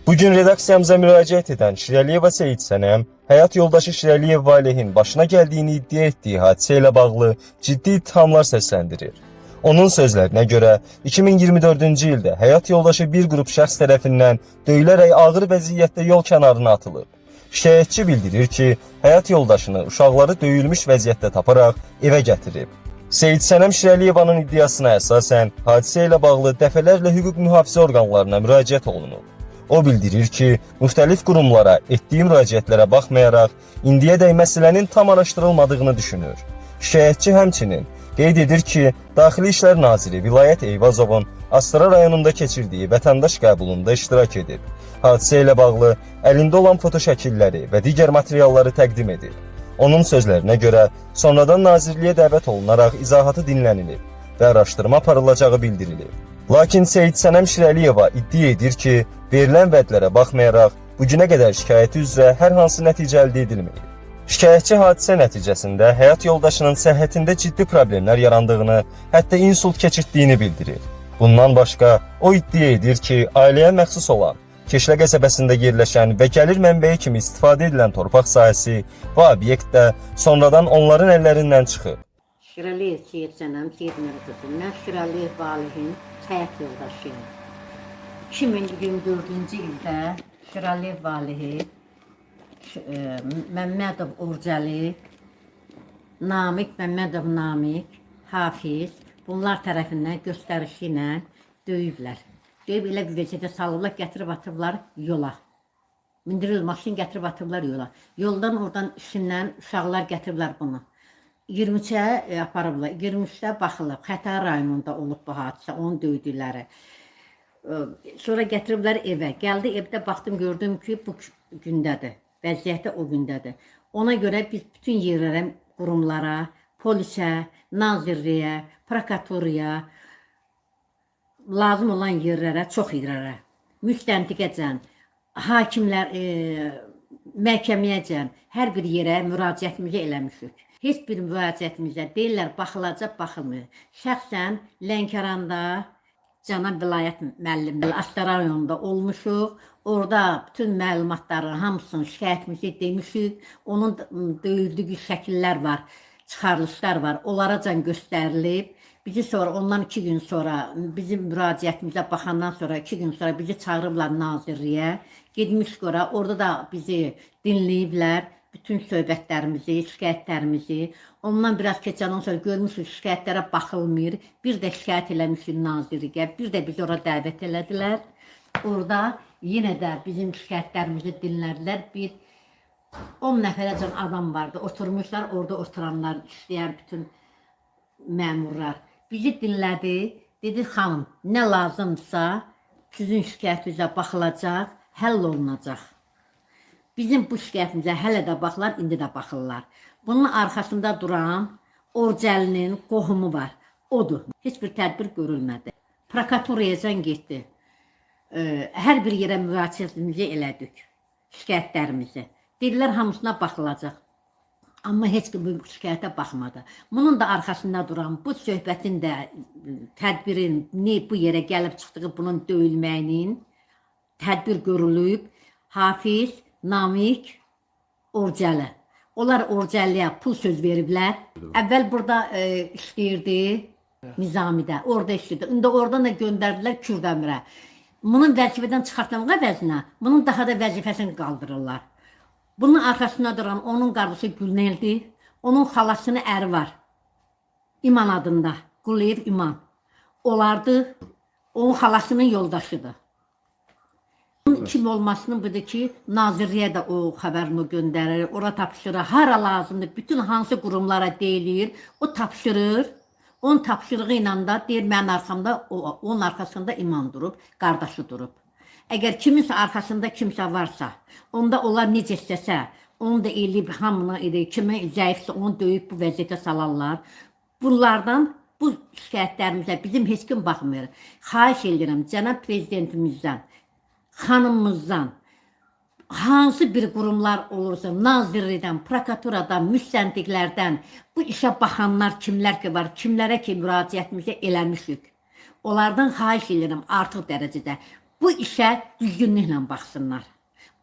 Bugün redaksiyamıza müraciət edən Şirəliyeva Seyid Sənəm, həyat yoldaşı Şirəliyev Valehin başına gəldiyini iddia etdiyi hadisə ilə bağlı ciddi ittihamlar səsləndirir. Onun sözlərinə görə 2024-cü ildə həyat yoldaşı bir qrup şəxs tərəfindən döyülərək ağır vəziyyətdə yol kənarına atılıb. Şikayətçi bildirir ki, həyat yoldaşını uşaqları döyülmüş vəziyyətdə taparaq evə gətirib. Seyid Sənəm Şirəliyevanın iddiasına əsasən hadisə ilə bağlı dəfələrlə hüquq mühafizə orqanlarına müraciət olunub. O bildirir ki, müxtəlif qurumlara etdiyi müraciətlərə baxmayaraq, indiyədək məsələnin tam araşdırılmadığını düşünür. Şikayətçi həmçinin qeyd edir ki, Daxili İşlər Naziri Vilayət Eyvazovun Astara rayonunda keçirdiyi vətəndaş qəbulunda iştirak edib. Hadisə ilə bağlı əlində olan fotoşəkilləri və digər materialları təqdim edib. Onun sözlərinə görə, sonradan Nazirliyə dəvət olunaraq izahatı dinlənilib və araşdırma aparılacağı bildirilib. Lakin Seyid Sənəm Şirəliyeva iddia edir ki, verilən vədlərə baxmayaraq, bugünə qədər şikayəti üzrə hər hansı nəticə əldə edilməyib. Şikayətçi hadisə nəticəsində həyat yoldaşının səhhətində ciddi problemlər yarandığını, hətta insult keçirdiyini bildirir. Bundan başqa, o iddia edir ki, ailəyə məxsus olan, Keşlə qəsəbəsində yerləşən və gəlir mənbəyi kimi istifadə edilən torpaq sahəsi və obyekt də sonradan onların əllərindən çıxıb. Şirəliyev Seyid Sənəm, Seyid Mərkəzi, mən Şirəliyev Valihin həyat yoldaşıyım. 2024-cü ildə Şirəliyev Valihi, Məmmədov Orcəli, Namiq Məmmədov Namiq, Hafiz, bunlar tərəfindən göstərişi ilə döyüblər. Döyüb elə bir vəziyyətə salıblar, gətirib atıblar yola. Mindirilib maşın gətirib atıblar yola. Yoldan oradan işindən uşaqlar gətiriblər bunu. 23-ə aparıblar, 23-də baxılıb, Xətai rayonunda olub bu hadisə, onun döydükləri. Sonra gətiriblər evə, gəldi evdə baxdım, gördüm ki, bu gündədir, vəziyyəti o gündədir. Ona görə biz bütün yerlərə, qurumlara, polisə, nazirliyə, prokuraturaya, lazım olan yerlərə, çox yerlərə, müstəntiqəcən, hakimlər, məhkəməyəcən, hər bir yerə müraciətimizi eləmişik. Heç bir müraciətimizə deyirlər, baxılacaq, baxılmır. Şəxsən Lənkəranda Cənab Vilayət müəllimlə Astara rayonunda olmuşuq. Orada bütün məlumatların hamısını şikayətimizi demişik. Onun döyüldüyü şəkillər var, çıxarılışlar var. Onlara can göstərilib. Bizi sonra, ondan 2 gün sonra, bizim müraciətimizə baxandan sonra 2 gün sonra bizi çağırıblar nazirliyə. Gedmişik ora, orada da bizi dinləyiblər. Bütün söhbətlərimizi, şikayətlərimizi. Ondan biraz keçəndən sonra görmüşük, şikayətlərə baxılmır. Bir də şikayət eləmişik nazirliyə, bir də bizi ora dəvət elədilər. Orada yenə də bizim şikayətlərimizi dinlədilər. Bir 10 nəfərəcən adam vardı, oturmuşlar, orada oturanlar, işləyən bütün məmurlar. Bizi dinlədi, dedi, xanım, nə lazımdırsa sizin şikayətinizə baxılacaq, həll olunacaq. Bizim bu şikayətimizə hələ də baxırlar, indi də baxırlar. Bunun arxasında duran Orcəlinin qohumu var, odur. Heç bir tədbir görülmədi. Prokuraturaya zəng getdi. Hər bir yerə müraciətimizi elədik, şikayətlərimizi. Dedilər, hamısına baxılacaq. Amma heç kim bu şikayətə baxmadı. Bunun da arxasında duran, bu söhbətin də tədbirin, bu yerə gəlib çıxdığı bunun döyülməyinin tədbir görülüb, Hafiz, Namiq, Orcəli. Onlar Orcəliyə pul söz veriblər. Əvvəl burada işləyirdi, Nizamidə, orada işləyirdi. İndi oradan da göndərdilər Kürdəmirə. Bunun vəzifədən çıxartmağa vəzinə, bunun daha da vəzifəsini qaldırırlar. Bunun arxasında duran onun qardaşı Gülneldir, onun xalasının əri var. İman adında, Quliyev İman. Onlardır, onun xalasının yoldaşıdır. Onun kim olmasının budur ki, nazirliyə də o xəbərini göndərir, ora tapşırır, hara lazımdır, bütün hansı qurumlara deyilir, o tapşırır. Onun tapşırığı ilə də deyir, mənim arxamda, onun arxasında İman durub, qardaşı durub. Əgər kiminsə arxasında kimsə varsa, onda onlar necə istəsə, onu da eləyib hamını edir, kimi zəifsə onu döyüb bu vəziyyətə salarlar. Bunlardan, bu şikayətlərimizə bizim heç kim baxmır. Xahiş edirəm, cənab prezidentimizdən, xanımımızdan, hansı bir qurumlar olursa, nazirlikdən, prokuraturadan, müstəntiqlərdən, bu işə baxanlar kimlər ki var, kimlərə ki müraciətimizi eləmişik. Onlardan xahiş edirəm artıq dərəcədə. bu işə düzgünlüklə baxsınlar.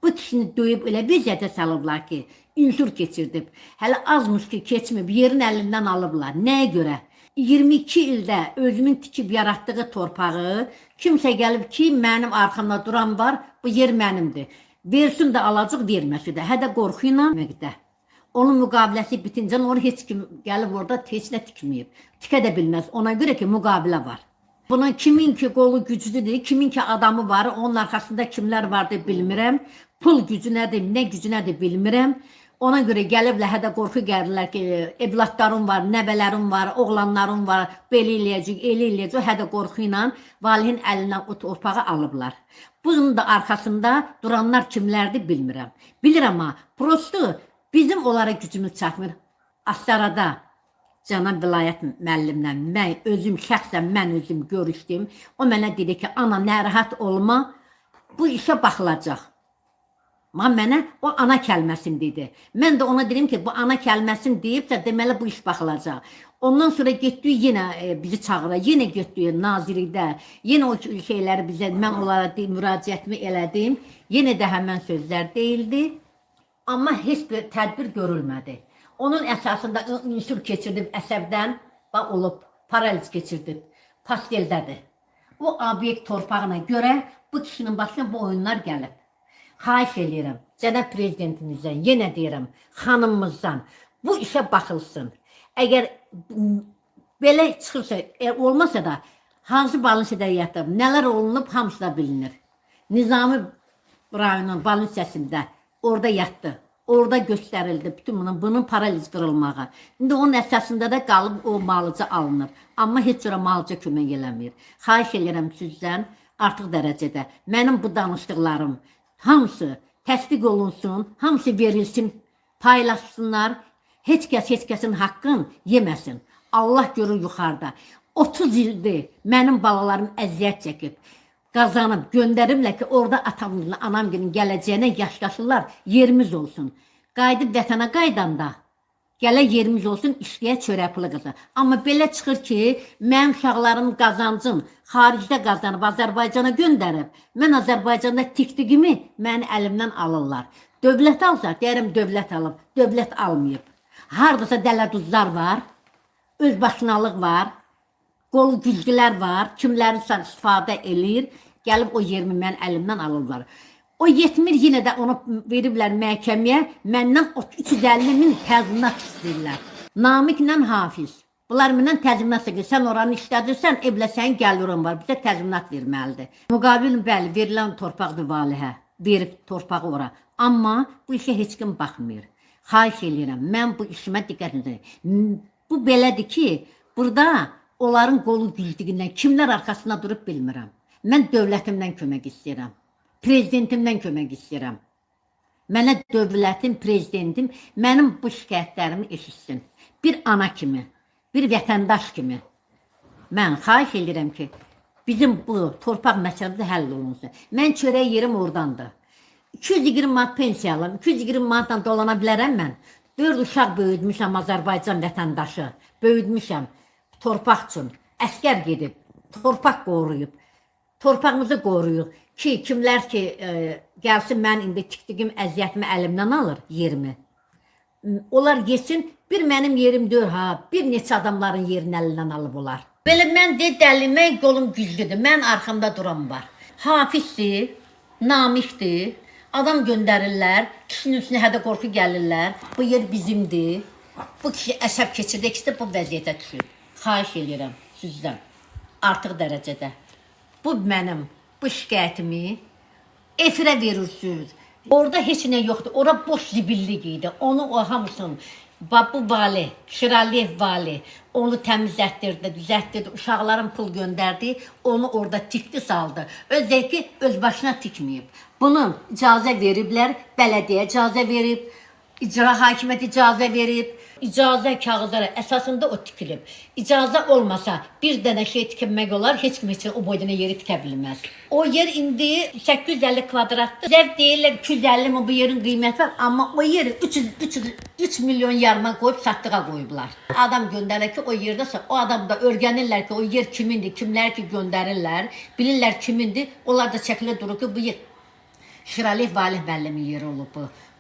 Bu kişini döyüb elə vəziyyətə salıblar ki, insur keçirdib. Hələ azmış ki, keçməyib, yerin əlindən alıblar. Nəyə görə? 22 ildə özümün tikib yaratdığı torpağı kimsə gəlib ki, mənim arxamda duran var, bu yer mənimdir. Versin də alacaq, verməsi də. Hədə qorxu ilə məqdə. Onun müqaviləsi bitincə onu heç kim gəlib orada heç nə tikməyib. Tikə də bilməz. Ona görə ki, müqavilə var. Bunun kimin ki qolu güclüdür, kimin ki adamı var, onun arxasında kimlər vardır bilmirəm. Pul gücü nədir, nə gücü nədir bilmirəm. Ona görə gəliblər, hədə qorxu gəlirlər ki, evlatlarım var, nəvələrim var, oğlanlarım var, belə eləyəcək, elə eləyəcək, hədə qorxu ilə valihin əlindən o torpağı alıblar. Bunun da arxasında duranlar kimlərdir bilmirəm. Bilirəm amma, prosto bizim onlara gücümüz çatmır. Astarada Cənab vilayət müəllimlə mən özüm şəxsən mən özüm görüşdüm. O mənə dedi ki, ana narahat olma, bu işə baxılacaq. Mənə o ana kəlməsini dedi. Mən də ona dedim ki, bu ana kəlməsini deyibsə, deməli bu iş baxılacaq. Ondan sonra getdik yenə bizi çağıra, yenə getdik nazirlikdə, yenə o şeyləri bizə, mən onlara müraciətimi elədim. Yenə də həmən sözlər deyildi. Amma heç bir tədbir görülmədi. Onun əsasında insur keçirdib əsəbdən olub, paraliz keçirdib, pasteldədir. O obyekt torpağına görə bu kişinin başına bu oyunlar gəlib. Xahiş edirəm, cənab prezidentimizdən, yenə deyirəm, xanımımızdan bu işə baxılsın. Əgər belə çıxırsa, olmasa da, hansı balınsidə yatıb, nələr olunub, hamısı da bilinir. Nizami rayonun balinsəsində orada yatdı. Orada göstərildi bütün bunun paraliz qırılmağı. İndi onun əsasında da qalıb o malıca alınır. Amma heç cürə malıca kömək eləmir. Xahiş edirəm sizdən artıq dərəcədə. Mənim bu danışdıqlarım hamısı təsdiq olunsun, hamısı verilsin, paylaşsınlar. Heç kəsin haqqını yeməsin. Allah görür yuxarıda. 30 ildir mənim balalarım əziyyət çəkib. Qazanıb, göndəriblər ki, orada atamla anam günün gələcəyinə yaşlaşırlar, yerimiz olsun. Qayıdıb vətənə qaydanda, gələ yerimiz olsun, işləyə çörək pulu qazan. Amma belə çıxır ki, mənim uşaqlarım qazancın, xaricdə qazanıb, Azərbaycana göndərib. Mən Azərbaycanda tikdigimi məni əlimdən alırlar. Dövlət alsa, deyərəm dövlət alıb, dövlət almayıb. Haradasa dələduzlar var, özbaşınalıq var, qolu güclülər var, kimlərin istifadə eləyir, gəlib o yerimi mən əlimdən alırlar. O yetmir, yenə də onu veriblər məhkəməyə, məndən 350.000 təzminat istəyirlər. Namiklə Hafiz. Bunlar məndən təzminat istəyir. Sən oranı işlədirsən, evlə sənin gəlirin var, bizə təzminat verməlidir. Müqabil, bəli, verilən torpaqdır valihə, verib torpağı ora. Amma bu işə heç kim baxmır. Xahiş edirəm, mən bu işimə diqqət edirəm. Bu belədir ki, burada onların qolu güclüyündən kimlər arxasında durub bilmirəm. Mən dövlətimdən kömək istəyirəm. Prezidentimdən kömək istəyirəm. Mənə dövlətim, prezidentim mənim bu şikayətlərimi eşitsin. Bir ana kimi, bir vətəndaş kimi. Mən xahiş edirəm ki, bizim bu torpaq məsələsi həll olunsun. Mən çörək yerim oradandır. 220 manat pensiya alam, 220 manatla dolana bilərəm mən. 4 uşaq böyüdmüşəm Azərbaycan vətəndaşı. Böyüdmüşəm torpaq üçün. Əskər gedib, torpaq qoruyub. Torpağımızı qoruyuq ki, kimlər ki, gəlsin mən indi tikdigim əziyyətimi əlimdən alır yerimi. Onlar yesin, bir mənim yerim deyir, bir neçə adamların yerini əlindən alıb olar. Belə mən dəlimək qolum güclüdür, mən arxamda duram var. Hafizdir, namikdir, adam göndərirlər, kişinin üstünə hədə qorxu gəlirlər, bu yer bizimdir. Bu kişi əsəb keçirdi, ikisi bu vəziyyətə düşür. Xahiş edirəm sizdən, artıq dərəcədə. Bu mənim, bu şikayətimi efirə verirsiniz. Orada heç nə yoxdur, ora boş zibillik idi. Onu o hamısını, bu vali, Şiraliyev vali, onu təmizlətdirdi, düzəltdirdi, uşaqların pul göndərdi, onu orada tikdi, saldı. Özdə ki, öz başına tikməyib. Bunu icazə veriblər, bələdiyyə icazə verib, İcra hakimiyyəti icazə verib, icazə kağızları əsasında o tikilib. İcazə olmasa bir dənə şey tikilmək olar, heç kim üçün o boydan yeri tikə bilməz. O yer indi 850 kvadratdır. Zəv deyirlər 250 mi bu yerin qiyməti var, amma o yeri 3 milyon yarıma qoyub satdığa qoyublar. Adam göndərir ki, o yerdəsə, o adam da öyrənirlər ki, o yer kimindir, kimlər ki göndərirlər, bilirlər kimindir, onlar da çəkilə durur ki, bu yer Şirəliyev Valih müəllimin yeri olub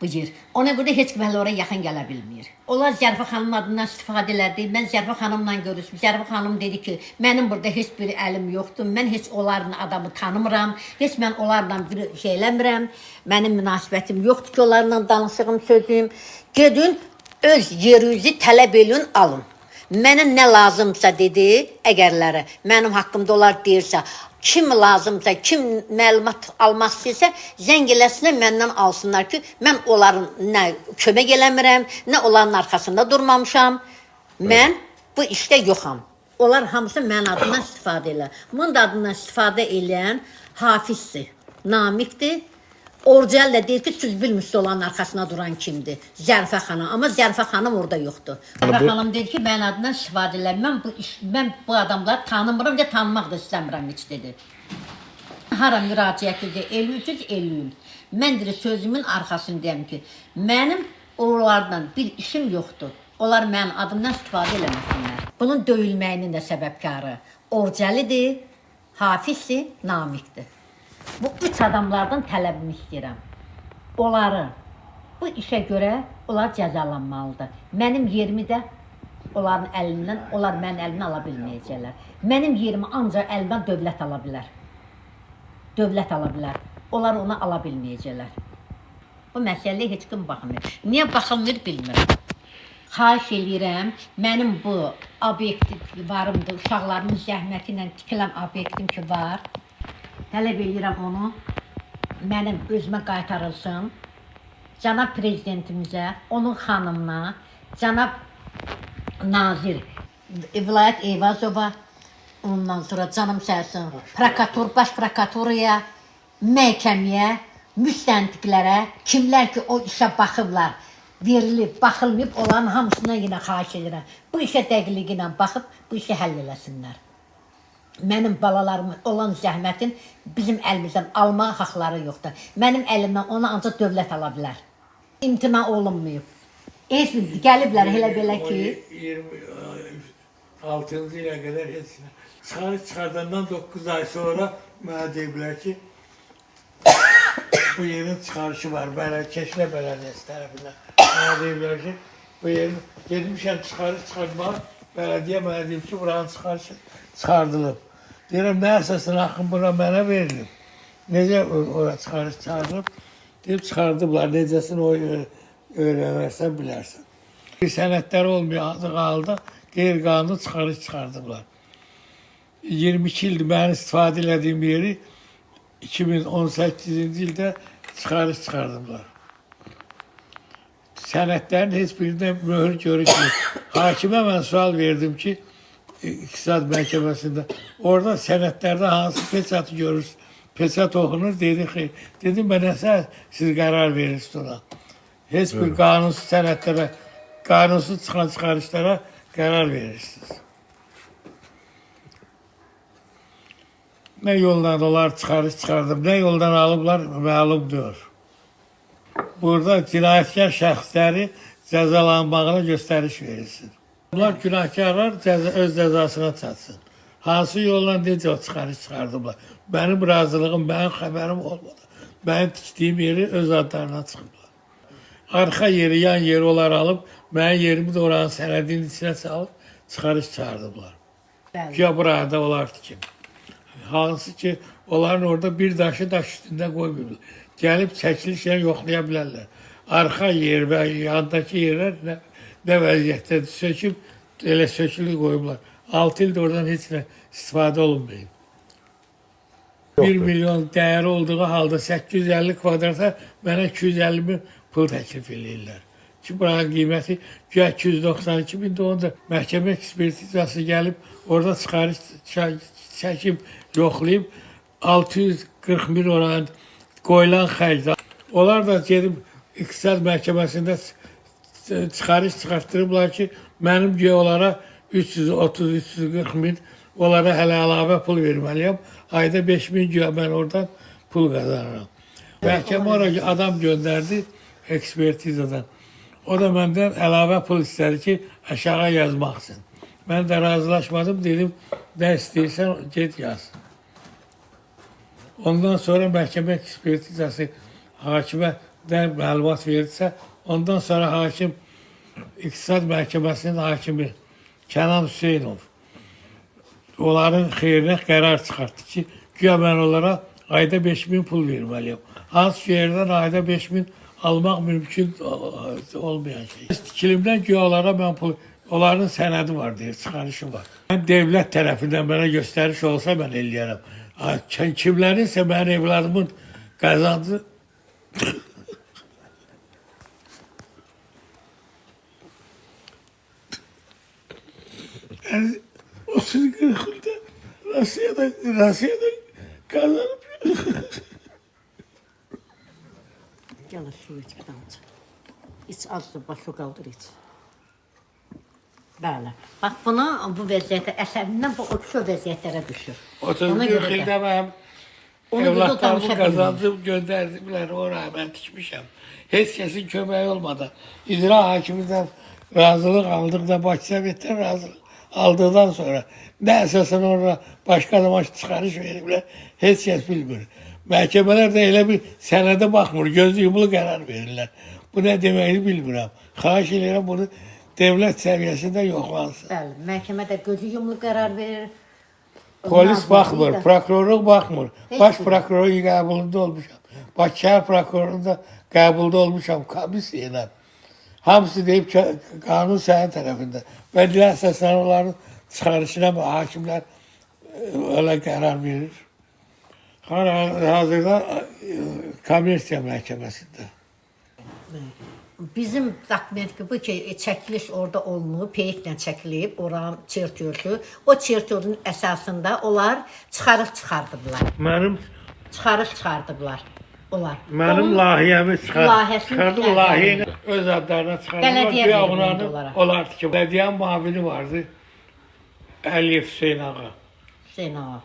bu yer. Ona görə heç kim hələ oraya yaxın gələ bilmir. Onlar Zərifə xanımın adından istifadə elədi. Mən Zərifə xanımla görüşdüm. Zərifə xanım dedi ki, mənim burada heç bir əlim yoxdur. Mən heç onların adamı tanımıram. Heç mən onlarla bir şey eləmirəm. Mənim münasibətim yoxdur ki, onlarla danışığım, sözüm. Gedin, öz yerinizi tələb edin, alın. Mənə nə lazımsa dedi, əgərləri mənim haqqımda onlar deyirsə, kim lazımsa, kim məlumat almaq istəyirsə, zəng eləsinlər, məndən alsınlar ki, mən onların nə kömək eləmirəm, nə onların arxasında durmamışam. Mən bu işdə yoxam. Onlar hamısı mənim adından istifadə edir. Bunun da adından istifadə edən Hafizdir, Namiqdir. Orucəl də deyir ki, siz bilmişsiniz onların arxasına duran kimdir? Zərifə xanım. Amma Zərifə xanım orada yoxdur. Zərifə xanım deyir ki, mənim adından istifadə edirəm. Mən bu adamları tanımıram və tanımaq da istəmirəm heç dedi. Hara müraciət edir, eləyin. Mən deyir, sözümün arxasındayım ki, mənim onlardan bir işim yoxdur. Onlar mənim adımdan istifadə eləməsinlər. Bunun döyülməyinin də səbəbkarı Orucəlidir, Hafizdir, Namiqdir. Bu üç adamlardan tələbimi istəyirəm. Onları bu işə görə onlar cəzalanmalıdır. Mənim yerimi də onların əlindən, onlar mənim əlimdən ala bilməyəcəklər. Mənim yerimi ancaq əlimdən dövlət ala bilər. Dövlət ala bilər. Onlar onu ala bilməyəcəklər. Bu məsələyə heç kim baxmır. Niyə baxılmır bilmirəm. Xahiş eləyirəm, mənim bu obyektiv varımdır, uşaqlarımın zəhməti ilə tikilən obyektim ki var. Tələb edirəm onu, mənim özümə qaytarılsın, cənab prezidentimizə, onun xanımına, cənab nazir Vilayət Eyvazova, ondan sonra canım səhsin, baş prokuraturaya, məhkəməyə, müstəntiqlərə, kimlər ki o işə baxıblar, verilib, baxılmayıb, onların hamısından yenə xahiş edirəm. Bu işə dəqiqliyi ilə baxıb, bu işi həll eləsinlər. Mənim balalarımın olan zəhmətin bizim əlimizdən almağa haqları yoxdur. Mənim əlimdən ona ancaq dövlət ala bilər. İmtina olunmayıb. Heç bir gəliblər elə belə ki... 26-cı ilə qədər heç çıxardandan 9 ay sonra mənə deyiblər ki, bu yerin çıxarışı var, Keşlə Bələdiyyəsi tərəfindən. Mənə deyiblər ki, bu yerin gedmişəm çıxarmaq, bələdiyyə mənə deyib ki, buranın çıxarışı çıxardılıb. Deyirəm, nə əsasına axın buna mənə verilib. Necə ora çıxarılıb? Deyib, çıxardıblar, necəsini o öyrənərsən, bilərsən. Bir sənədləri olmayan halda qeyri-qanuni çıxardıblar. 22 ildir mənim istifadə elədiyim yeri 2018-ci ildə çıxardıblar. Sənədlərin heç birində möhür görükmür. Hakimə mən sual verdim ki, İqtisad məhkəməsində. Orada sənədlərdə hansı peçatı görürsünüz? Peçat oxunur, dedim, mən nəsə siz qərar verirsiniz ona. Heç bir qanunsuz sənədlərə, qanunsuz çıxan çıxarışlara qərar verirsiniz. Nə yoldan onlar çıxardım, nə yoldan alıblar, məlumdur. Burada cinayətkar şəxsləri cəzalanmağına göstəriş verilsin. Bunlar günahkarlar öz cəzasına çatsın. Hansı yolla necə o çıxardıblar? Mənim razılığım, mənim xəbərim olmadı. Mənim tikdiyim yeri öz adlarına çıxıblar. Arxa yeri, yan yeri onlar alıb, mənim yerimi də oranın sənədinin içinə salıb, çıxarış çıxardıblar. Ya burada onlar tikim. Hansı ki, onların orada bir daşı daş üstündə qoymuyorlar. Gəlib çəkilişlə yoxlaya bilərlər. Arxa yer və yandakı yerlər nə vəziyyətdədir, söküb, elə sökülü qoyublar. 6 ildə oradan heç nə istifadə olunmayıb. 1 milyon dəyəri olduğu halda 850 kvadrata mənə 250 min pul təklif edirlər. Ki, buranın qiyməti 292 mindir, onda məhkəmə ekspertizası gəlib, orada çıxarış çəkib, yoxlayıb, 640 min oranın qoyulan xərcdə. Onlar da gedib İqtisad Məhkəməsində çıxarış çıxartdırıblar ki, mənim güya onlara 330-340 min onlara hələ əlavə pul verməliyəm. Ayda 5 min güya mən oradan pul qazanıram. Məhkəmə oraya adam göndərdi ekspertizadan. O da məndən əlavə pul istədi ki, aşağı yazmaq üçün. Mən də razılaşmadım, dedim, nə istəyirsən, get yaz. Ondan sonra məhkəmə ekspertizası hakimə nə məlumat verdisə, ondan sonra hakim İqtisad Məhkəməsinin hakimi Kənan Hüseynov onların xeyrinə qərar çıxartdı ki, güya mən onlara ayda 5 min pul verməliyəm. Hansı ki, yerdən ayda 5 min almaq mümkün olmayan şey. Tikilimdən güya onlara mən pul, onların sənədi var deyir, çıxarışı var. Mən devlət tərəfindən mənə göstəriş olsa mən eləyərəm. Kimlərinsə mənim evladımın qazancı yani 30-40 yılda Rusya'da kazanıp Gel su iç bir damcı. İç az da başı qaldır iç. Bəli. Bax bunu bu vəziyyətə əsəbindən bu o vəziyyətlərə düşür. 30-40 yılda mənim evlatlarımı qazancım göndərdiblər oraya, mən tikmişəm. Heç kəsin köməyi olmadan. İcra hakimindən razılıq aldıqda, Bakı Sovetdən razılıq aldıqdan sonra nə əsasən orada başqa zaman çıxarış veriblər, heç kəs bilmir. Məhkəmələr də elə bir sənədə baxmır, gözü yumulu qərar verirlər. Bu nə deməkdir bilmirəm. Xahiş edirəm bunu devlət səviyyəsində yoxlansın. Bəli, məhkəmə də gözü yumulu qərar verir. Polis baxmır, prokurorluq baxmır. Baş prokurorun qəbulunda olmuşam. Bakı şəhər prokurorunda qəbulda olmuşam komissiya ilə. Hamısı deyib ki, qanun sənin tərəfində. Və dilə əsasən onların çıxarışına hakimlər öyle qərar verir. Hazırda kommersiya məhkəməsində. Bizim dokument ki, bu ki, çəkiliş orada olunub, peyiklə çəkilib, oranın çertörtü. O çertörün əsasında onlar çıxarış çıxardıblar. Çıxarış çıxardıblar. Mənim layihəmi çıxardım, layihəni öz adlarına çıxardılar. Onlar ki, bələdiyyə müavini vardı, Əliyev Hüseyin ağa. Hüseyin ağa.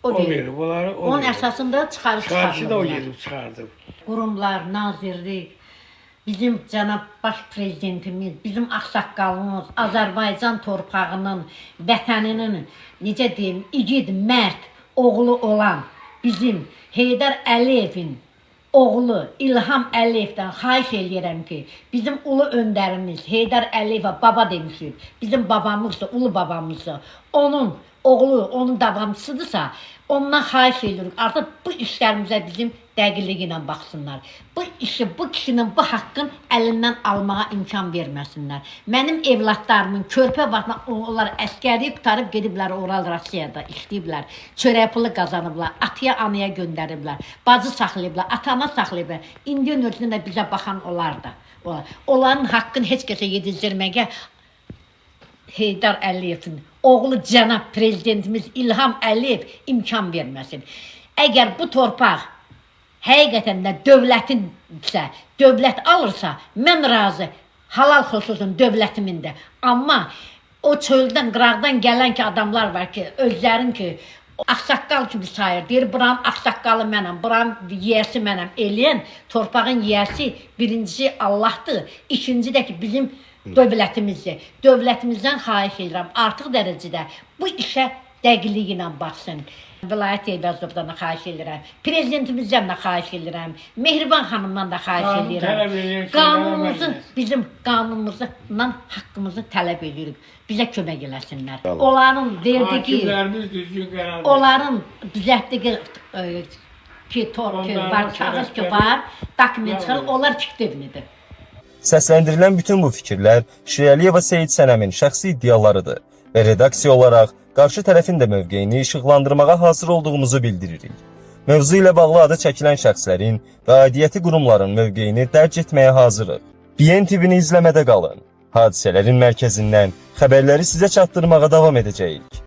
O verib, onları o onun əsasında çıxarış çıxardıblar. Çıxarışı da o gelib çıxardım. Qurumlar, nazirlik, bizim cənab baş prezidentimiz, bizim ağsaqqalımız, Azərbaycan torpağının, vətəninin, necə deyim, igid, mərd, oğlu olan bizim Heydər Əliyevin oğlu İlham Əliyevdən xahiş edirəm ki, bizim ulu öndərimiz Heydər Əliyevə baba demişik, bizim babamızdır, ulu babamızdır, onun oğlu, onun davamçısıdırsa, ondan xahiş edirik. Artıq bu işlərimizə bizim dəqiqliyi ilə baxsınlar. Bu işi, bu kişinin bu haqqın əlindən almağa imkan verməsinlər. Mənim evlatlarımın körpə vaxtında onlar əskəriyi qutarıb gediblər Oral Rusiyada işləyiblər. Çörək pulu qazanıblar, ataya anaya göndəriblər, bacı saxlayıblar, atana saxlayıblar. İndi özündə bizə baxan onlar da. Onların haqqını heç kəsə yedizdirməyə Heydər Əliyevin oğlu cənab prezidentimiz İlham Əliyev imkan verməsin. Əgər bu torpaq həqiqətən də dövlətinsə, dövlət alırsa, mən razı, halal xüsusun dövlətimində. Amma o çöldən, qıraqdan gələn ki adamlar var ki, özlərin ki, ağsaqqal kimi sayır, deyir, buranın ağsaqqalı mənəm, buranın yiyəsi mənəm eləyən, torpağın yiyəsi birincisi Allahdır, ikinci də ki bizim dövlətimizdir. Dövlətimizdən xahiş edirəm, artıq dərəcədə bu işə dəqiqliyi ilə baxsın. Vilayət Eybəcovdan da xahiş edirəm, prezidentimizdən də xahiş edirəm, Mehriban xanımdan da xahiş edirəm. Qanunumuzu, bizim qanunumuzdan haqqımızı tələb edirik. Bizə kömək eləsinlər. Onların verdiyi, onların düzəltdiyi var, kağız ki var, dokument çıxarır, onlar fikirlidir. Səsləndirilən bütün bu fikirlər Şirəliyeva Seyid Sənəmin şəxsi iddialarıdır və redaksiya olaraq qarşı tərəfin də mövqeyini işıqlandırmağa hazır olduğumuzu bildiririk. Mövzu ilə bağlı adı çəkilən şəxslərin və aidiyyəti qurumların mövqeyini dərc etməyə hazırıq. BN TV-ni izləmədə qalın. Hadisələrin mərkəzindən xəbərləri sizə çatdırmağa davam edəcəyik.